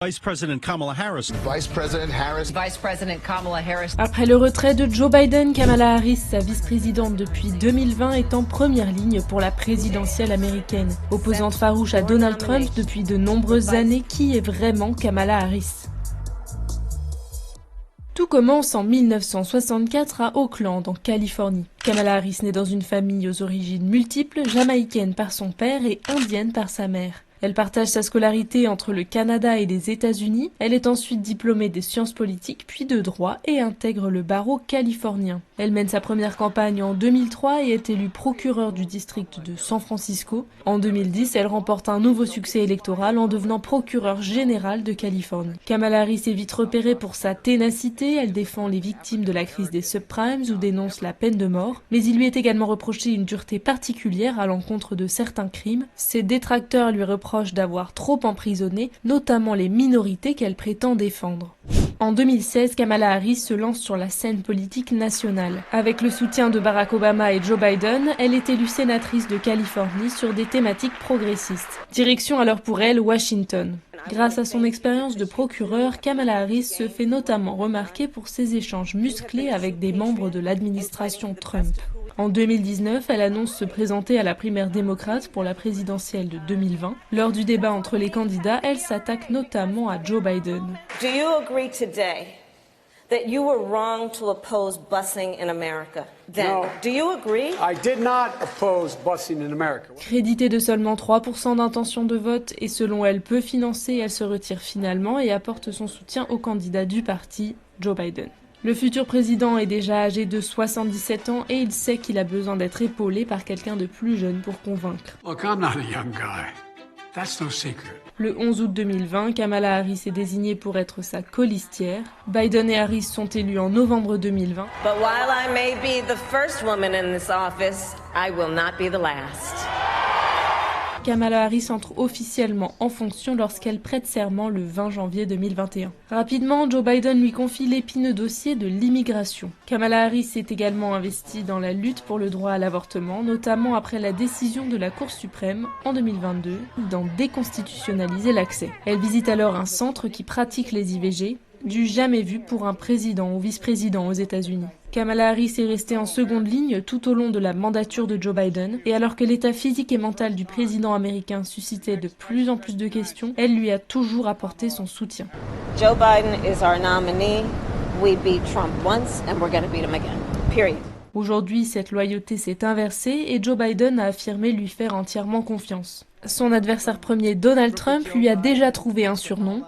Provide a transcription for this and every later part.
Vice President Kamala Harris. Vice President Harris. Vice President Kamala Harris. Après le retrait de Joe Biden, Kamala Harris, sa vice-présidente depuis 2020, est en première ligne pour la présidentielle américaine. Opposante farouche à Donald Trump depuis de nombreuses années, qui est vraiment Kamala Harris? Tout commence en 1964 à Oakland, en Californie. Kamala Harris naît dans une famille aux origines multiples, jamaïcaine par son père et indienne par sa mère. Elle partage sa scolarité entre le Canada et les États-Unis. Elle est ensuite diplômée des sciences politiques, puis de droit, et intègre le barreau californien. Elle mène sa première campagne en 2003 et est élue procureure du district de San Francisco. En 2010, elle remporte un nouveau succès électoral en devenant procureure générale de Californie. Kamala Harris est vite repérée pour sa ténacité. Elle défend les victimes de la crise des subprimes ou dénonce la peine de mort. Mais il lui est également reproché une dureté particulière à l'encontre de certains crimes. Ses détracteurs lui reprochent d'avoir trop emprisonné, notamment les minorités qu'elle prétend défendre. En 2016, Kamala Harris se lance sur la scène politique nationale. Avec le soutien de Barack Obama et Joe Biden, elle est élue sénatrice de Californie sur des thématiques progressistes. Direction alors pour elle Washington. Grâce à son expérience de procureure, Kamala Harris se fait notamment remarquer pour ses échanges musclés avec des membres de l'administration Trump. En 2019, elle annonce se présenter à la primaire démocrate pour la présidentielle de 2020. Lors du débat entre les candidats, elle s'attaque notamment à Joe Biden. Do you agree today that you were wrong to oppose busing in America? Then, no, do you agree? I did not oppose busing in America. Créditée de seulement 3% d'intention de vote et selon elle peu financée, elle se retire finalement et apporte son soutien au candidat du parti, Joe Biden. Le futur président est déjà âgé de 77 ans et il sait qu'il a besoin d'être épaulé par quelqu'un de plus jeune pour convaincre. Look, I'm not a young guy. That's no secret. Le 11 août 2020, Kamala Harris est désignée pour être sa colistière. Biden et Harris sont élus en novembre 2020. But while I may be the first woman in this office, I will not be the last. Kamala Harris entre officiellement en fonction lorsqu'elle prête serment le 20 janvier 2021. Rapidement, Joe Biden lui confie l'épineux dossier de l'immigration. Kamala Harris s'est également investie dans la lutte pour le droit à l'avortement, notamment après la décision de la Cour suprême en 2022 d'en déconstitutionnaliser l'accès. Elle visite alors un centre qui pratique les IVG, du jamais vu pour un président ou vice-président aux États-Unis. Kamala Harris est restée en seconde ligne tout au long de la mandature de Joe Biden, et alors que l'état physique et mental du président américain suscitait de plus en plus de questions, elle lui a toujours apporté son soutien. Joe Biden is our nominee. We beat Trump once and we're going to beat him again. Period. Aujourd'hui, cette loyauté s'est inversée et Joe Biden a affirmé lui faire entièrement confiance. Son adversaire premier, Donald Trump, lui a déjà trouvé un surnom.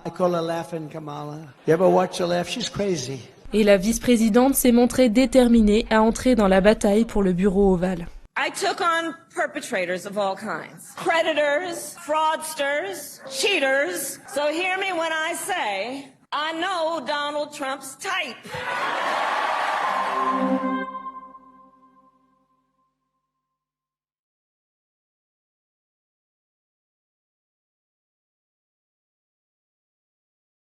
Et la vice-présidente s'est montrée déterminée à entrer dans la bataille pour le bureau ovale. I took on perpetrators of all kinds. Predators, fraudsters, cheaters. So hear me when I say, I know Donald Trump's type.